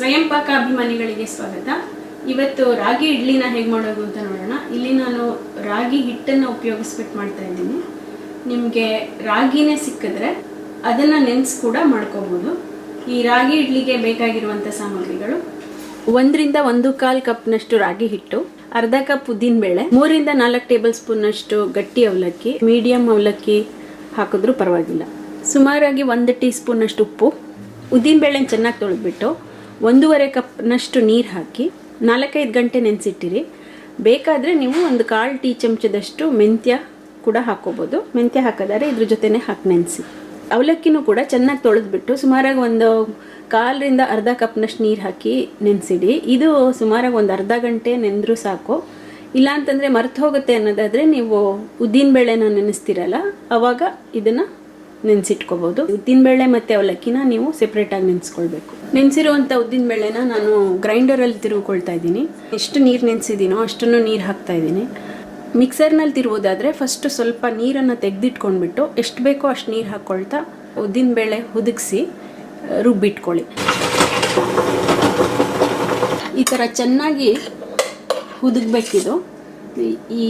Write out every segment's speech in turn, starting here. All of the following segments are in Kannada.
ಸ್ವಯಂ ಪಾಕ ಅಭಿಮಾನಿಗಳಿಗೆ ಸ್ವಾಗತ. ಇವತ್ತು ರಾಗಿ ಇಡ್ಲಿನ ಹೇಗೆ ಮಾಡೋದು ಅಂತ ನೋಡೋಣ. ಇಲ್ಲಿ ನಾನು ರಾಗಿ ಹಿಟ್ಟನ್ನು ಉಪಯೋಗಿಸ್ಬಿಟ್ಟು ಮಾಡ್ತಾ ಇದ್ದೀನಿ. ನಿಮಗೆ ರಾಗಿನೇ ಸಿಕ್ಕಿದ್ರೆ ಅದನ್ನು ನೆನೆಸಿ ಕೂಡ ಮಾಡ್ಕೋಬೋದು. ಈ ರಾಗಿ ಇಡ್ಲಿಗೆ ಬೇಕಾಗಿರುವಂಥ ಸಾಮಗ್ರಿಗಳು: 1 ರಿಂದ 1.25 ಕಪ್ನಷ್ಟು ರಾಗಿ ಹಿಟ್ಟು, ಅರ್ಧ ಕಪ್ ಉದ್ದಿನಬೇಳೆ, 3 ರಿಂದ 4 ಟೇಬಲ್ ಸ್ಪೂನ್ನಷ್ಟು ಗಟ್ಟಿ ಅವಲಕ್ಕಿ, ಮೀಡಿಯಂ ಅವಲಕ್ಕಿ ಹಾಕಿದ್ರೂ ಪರವಾಗಿಲ್ಲ, ಸುಮಾರಾಗಿ 1 ಟೀ ಸ್ಪೂನ್ನಷ್ಟು ಉಪ್ಪು, ಉದ್ದಿನಬೇಳೆನ ಚೆನ್ನಾಗಿ ತೊಳೆದ್ಬಿಟ್ಟು 1.5 ಕಪ್ನಷ್ಟು ನೀರು ಹಾಕಿ 4-5 ಗಂಟೆ ನೆನೆಸಿಟ್ಟಿರಿ. ಬೇಕಾದರೆ ನೀವು 1/4 ಟೀ ಚಮಚದಷ್ಟು ಮೆಂತ್ಯ ಕೂಡ ಹಾಕೋಬೋದು. ಮೆಂತ್ಯ ಹಾಕಿದರೆ ಇದ್ರ ಜೊತೆನೇ ಹಾಕಿ ನೆನೆಸಿ. ಅವಲಕ್ಕಿನೂ ಕೂಡ ಚೆನ್ನಾಗಿ ತೊಳೆದ್ಬಿಟ್ಟು ಸುಮಾರಾಗಿ 1/4 ರಿಂದ ಅರ್ಧ ಕಪ್ನಷ್ಟು ನೀರು ಹಾಕಿ ನೆನೆಸಿಡಿ. ಇದು ಸುಮಾರಾಗಿ 1 ಅರ್ಧ ಗಂಟೆ ನೆಂದರೂ ಸಾಕು. ಇಲ್ಲಾಂತಂದರೆ ಮರ್ತು ಹೋಗುತ್ತೆ ಅನ್ನೋದಾದರೆ ನೀವು ಉದ್ದಿನಬೇಳೆನ ನೆನೆಸ್ತಿರಲ್ಲ, ಆವಾಗ ಇದನ್ನು ನೆನೆಸಿಟ್ಕೋಬೋದು. ಉದ್ದಿನಬೇಳೆ ಮತ್ತು ಅವಲಕ್ಕಿನ ನೀವು ಸೆಪ್ರೇಟಾಗಿ ನೆನೆಸ್ಕೊಳ್ಬೇಕು. ನೆನೆಸಿರುವಂಥ ಉದ್ದಿನಬೇಳೆನ ನಾನು ಗ್ರೈಂಡರಲ್ಲಿ ತಿರುಗಿಕೊಳ್ತಾ ಇದ್ದೀನಿ. ಎಷ್ಟು ನೀರು ನೆನೆಸಿದ್ದೀನೋ ಅಷ್ಟನ್ನು ನೀರು ಹಾಕ್ತಾ ಇದ್ದೀನಿ. ಮಿಕ್ಸರ್ನಲ್ಲಿ ತಿರುವುದಾದರೆ ಫಸ್ಟು ಸ್ವಲ್ಪ ನೀರನ್ನು ತೆಗೆದಿಟ್ಕೊಂಡ್ಬಿಟ್ಟು ಎಷ್ಟು ಬೇಕೋ ಅಷ್ಟು ನೀರು ಹಾಕ್ಕೊಳ್ತಾ ಉದ್ದಿನಬೇಳೆ ಹುದುಗಿಸಿ ರುಬ್ಬಿಟ್ಕೊಳ್ಳಿ. ಈ ಥರ ಚೆನ್ನಾಗಿ ಹುದುಗಬೇಕಿದು. ಈ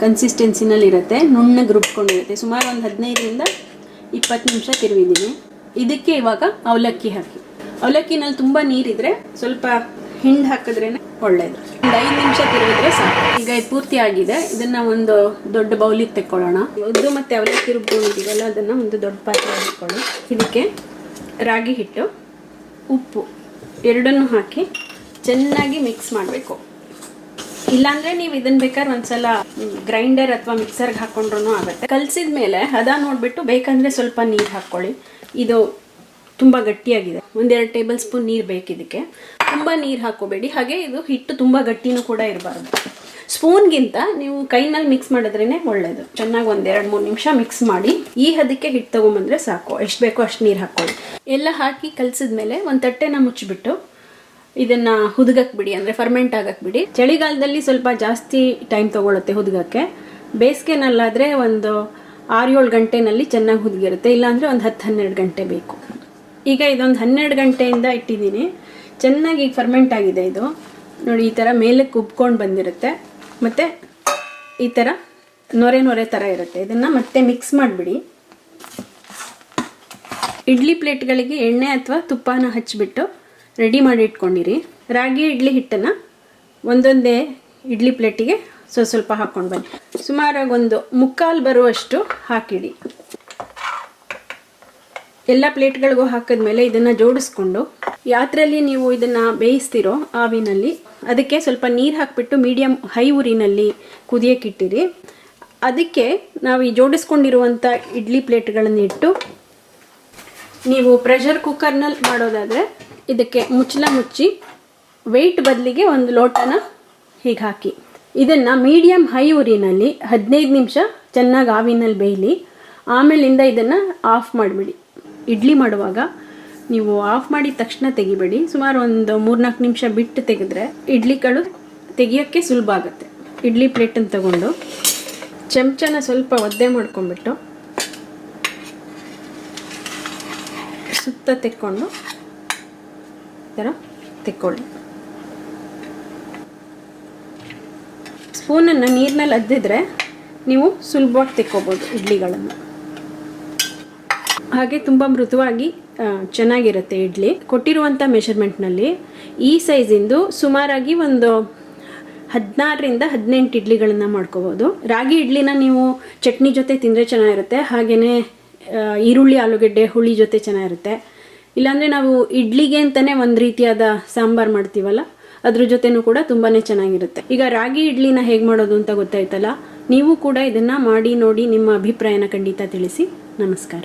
ಕನ್ಸಿಸ್ಟೆನ್ಸಿನಲ್ಲಿರುತ್ತೆ, ನುಣ್ಣಗೆ ರುಬ್ಕೊಂಡಿರುತ್ತೆ. ಸುಮಾರು 15 ರಿಂದ 20 ನಿಮಿಷ ತಿರುವಿದ್ದೀನಿ. ಇದಕ್ಕೆ ಇವಾಗ ಅವಲಕ್ಕಿ ಹಾಕಿ. ಅವಲಕ್ಕಿನಲ್ಲಿ ತುಂಬ ನೀರಿದ್ರೆ ಸ್ವಲ್ಪ ಹಿಂಡು ಹಾಕಿದ್ರೇ ಒಳ್ಳೆಯದು. 5 ನಿಮಿಷ ತಿರುವಿದ್ರೆ ಸಾಕು. ಈಗ ಇದು ಪೂರ್ತಿ ಆಗಿದೆ. ಇದನ್ನು ಒಂದು ದೊಡ್ಡ ಬೌಲಿಗೆ ತೆಕ್ಕೊಳ್ಳೋಣ. ಉದ್ದು ಮತ್ತು ಅವಲಕ್ಕಿ ರುಬ್ಕೊಂಡಿದ್ದೀವಲ್ಲ ಅದನ್ನು ಒಂದು ದೊಡ್ಡ ಪಾತ್ರೆ ಹಾಕ್ಕೊಳ್ಳಿ. ಇದಕ್ಕೆ ರಾಗಿ ಹಿಟ್ಟು, ಉಪ್ಪು ಎರಡನ್ನೂ ಹಾಕಿ ಚೆನ್ನಾಗಿ ಮಿಕ್ಸ್ ಮಾಡಬೇಕು. ಇಲ್ಲಾಂದರೆ ನೀವು ಇದನ್ನು ಬೇಕಾದ್ರೆ ಒಂದ್ಸಲ ಗ್ರೈಂಡರ್ ಅಥವಾ ಮಿಕ್ಸರ್ಗೆ ಹಾಕ್ಕೊಂಡ್ರೂ ಆಗುತ್ತೆ. ಕಲಸಿದ ಮೇಲೆ ಹದ ನೋಡಿಬಿಟ್ಟು ಬೇಕಂದರೆ ಸ್ವಲ್ಪ ನೀರು ಹಾಕ್ಕೊಳ್ಳಿ. ಇದು ತುಂಬ ಗಟ್ಟಿಯಾಗಿದೆ. 1-2 ಟೇಬಲ್ ಸ್ಪೂನ್ ನೀರು ಬೇಕು ಇದಕ್ಕೆ. ತುಂಬ ನೀರು ಹಾಕ್ಕೋಬೇಡಿ. ಹಾಗೆ ಇದು ಹಿಟ್ಟು ತುಂಬ ಗಟ್ಟಿನೂ ಕೂಡ ಇರಬಾರ್ದು. ಸ್ಪೂನ್ಗಿಂತ ನೀವು ಕೈನಲ್ಲಿ ಮಿಕ್ಸ್ ಮಾಡಿದ್ರೇ ಒಳ್ಳೆಯದು. ಚೆನ್ನಾಗಿ 1-2-3 ನಿಮಿಷ ಮಿಕ್ಸ್ ಮಾಡಿ ಈ ಹದಕ್ಕೆ ಹಿಟ್ಟು ತೊಗೊಂಬಂದರೆ ಸಾಕು. ಎಷ್ಟು ಬೇಕೋ ಅಷ್ಟು ನೀರು ಹಾಕ್ಕೊಳ್ಳಿ. ಎಲ್ಲ ಹಾಕಿ ಕಲಸಿದ ಮೇಲೆ ಒಂದು ತಟ್ಟೆನ ಮುಚ್ಚಿಬಿಟ್ಟು ಇದನ್ನು ಹುದುಗಕ್ಕೆ ಬಿಡಿ, ಅಂದರೆ ಫರ್ಮೆಂಟ್ ಆಗಕ್ಕೆ ಬಿಡಿ. ಚಳಿಗಾಲದಲ್ಲಿ ಸ್ವಲ್ಪ ಜಾಸ್ತಿ ಟೈಮ್ ತೊಗೊಳುತ್ತೆ ಹುದುಗಕ್ಕೆ. ಬೇಸಿಗೆನಲ್ಲಾದರೆ ಒಂದು 6-7 ಗಂಟೆನಲ್ಲಿ ಚೆನ್ನಾಗಿ ಹುದುಗಿರುತ್ತೆ. ಇಲ್ಲಾಂದರೆ ಒಂದು 10-12 ಗಂಟೆ ಬೇಕು. ಈಗ ಇದೊಂದು 12 ಗಂಟೆಯಿಂದ ಇಟ್ಟಿದ್ದೀನಿ. ಚೆನ್ನಾಗಿ ಫರ್ಮೆಂಟ್ ಆಗಿದೆ ಇದು. ನೋಡಿ, ಈ ಥರ ಮೇಲಕ್ಕೆ ಉಬ್ಕೊಂಡು ಬಂದಿರುತ್ತೆ ಮತ್ತು ಈ ಥರ ನೊರೆ ಥರ ಇರುತ್ತೆ. ಇದನ್ನು ಮತ್ತೆ ಮಿಕ್ಸ್ ಮಾಡಿಬಿಡಿ. ಇಡ್ಲಿ ಪ್ಲೇಟ್ಗಳಿಗೆ ಎಣ್ಣೆ ಅಥವಾ ತುಪ್ಪನ ಹಚ್ಚಿಬಿಟ್ಟು ರೆಡಿ ಮಾಡಿ ಇಟ್ಕೊಂಡಿರಿ. ರಾಗಿ ಇಡ್ಲಿ ಹಿಟ್ಟನ್ನು ಒಂದೊಂದೇ ಇಡ್ಲಿ ಪ್ಲೇಟಿಗೆ ಸ್ವಲ್ಪ ಹಾಕ್ಕೊಂಡು ಬನ್ನಿ. ಸುಮಾರಾಗಿ 1/4 ಬರುವಷ್ಟು ಹಾಕಿಡಿ. ಎಲ್ಲ ಪ್ಲೇಟ್ಗಳಿಗೂ ಹಾಕಿದ್ಮೇಲೆ ಇದನ್ನು ಜೋಡಿಸ್ಕೊಂಡು ಯಾತ್ರೆಯಲ್ಲಿ ನೀವು ಇದನ್ನು ಬೇಯಿಸ್ತಿರೋ ಆವಿನಲ್ಲಿ ಅದಕ್ಕೆ ಸ್ವಲ್ಪ ನೀರು ಹಾಕಿಬಿಟ್ಟು ಮೀಡಿಯಮ್ ಹೈ ಉರಿನಲ್ಲಿ ಕುದಿಯೋಕ್ಕಿಟ್ಟಿರಿ. ಅದಕ್ಕೆ ನಾವು ಈ ಜೋಡಿಸ್ಕೊಂಡಿರುವಂಥ ಇಡ್ಲಿ ಪ್ಲೇಟ್ಗಳನ್ನು ಇಟ್ಟು, ನೀವು ಪ್ರೆಷರ್ ಕುಕ್ಕರ್ನಲ್ಲಿ ಮಾಡೋದಾದರೆ ಇದಕ್ಕೆ ಮುಚ್ಚಳ ಮುಚ್ಚಿ ವೆಯ್ಟ್ ಬದಲಿಗೆ ಒಂದು ಲೋಟನ ಹೀಗೆ ಹಾಕಿ ಇದನ್ನು ಮೀಡಿಯಮ್ ಹೈ ಉರಿನಲ್ಲಿ 15 ನಿಮಿಷ ಚೆನ್ನಾಗಿ ಆವಿನಲ್ಲಿ ಬೇಯಲಿ. ಆಮೇಲಿಂದ ಇದನ್ನು ಆಫ್ ಮಾಡಿಬಿಡಿ. ಇಡ್ಲಿ ಮಾಡುವಾಗ ನೀವು ಆಫ್ ಮಾಡಿದ ತಕ್ಷಣ ತೆಗಿಬೇಡಿ. ಸುಮಾರು ಒಂದು 3-4 ನಿಮಿಷ ಬಿಟ್ಟು ತೆಗೆದ್ರೆ ಇಡ್ಲಿಗಳು ತೆಗಿಯೋಕ್ಕೆ ಸುಲಭ ಆಗುತ್ತೆ. ಇಡ್ಲಿ ಪ್ಲೇಟನ್ನು ತಗೊಂಡು ಚಮಚನ ಸ್ವಲ್ಪ ಒದ್ದೆ ಮಾಡ್ಕೊಂಡ್ಬಿಟ್ಟು ಸುತ್ತ ತೆಕ್ಕೊಂಡು ಈ ಥರ ತೆಕ್ಕೊಳ್ಳಿ. ಸ್ಪೂನನ್ನು ನೀರಿನಲ್ಲಿ ಅದ್ದಿದ್ರೆ ನೀವು ಸುಲಭವಾಗಿ ತೆಕ್ಕೋಬೋದು ಇಡ್ಲಿಗಳನ್ನು. ಹಾಗೆ ತುಂಬ ಮೃದುವಾಗಿ ಚೆನ್ನಾಗಿರುತ್ತೆ ಇಡ್ಲಿ. ಕೊಟ್ಟಿರುವಂಥ ಮೆಷರ್ಮೆಂಟ್ನಲ್ಲಿ ಈ ಸೈಜಿಂದು ಸುಮಾರಾಗಿ ಒಂದು 16 ರಿಂದ 18 ಇಡ್ಲಿಗಳನ್ನು ಮಾಡ್ಕೋಬೋದು. ರಾಗಿ ಇಡ್ಲಿನ ನೀವು ಚಟ್ನಿ ಜೊತೆ ತಿಂದರೆ ಚೆನ್ನಾಗಿರುತ್ತೆ. ಹಾಗೆಯೇ ಈರುಳ್ಳಿ ಆಲೂಗಡ್ಡೆ ಹುಳಿ ಜೊತೆ ಚೆನ್ನಾಗಿರುತ್ತೆ. ಇಲ್ಲಾಂದರೆ ನಾವು ಇಡ್ಲಿಗೆ ಅಂತಲೇ ಒಂದು ರೀತಿಯಾದ ಸಾಂಬಾರು ಮಾಡ್ತೀವಲ್ಲ, ಅದ್ರ ಜೊತೆನೂ ಕೂಡ ತುಂಬಾ ಚೆನ್ನಾಗಿರುತ್ತೆ. ಈಗ ರಾಗಿ ಇಡ್ಲಿನ ಹೇಗೆ ಮಾಡೋದು ಅಂತ ಗೊತ್ತಾಯ್ತಲ್ಲ. ನೀವು ಕೂಡ ಇದನ್ನು ಮಾಡಿ ನೋಡಿ ನಿಮ್ಮ ಅಭಿಪ್ರಾಯನ ಖಂಡಿತ ತಿಳಿಸಿ. ನಮಸ್ಕಾರ.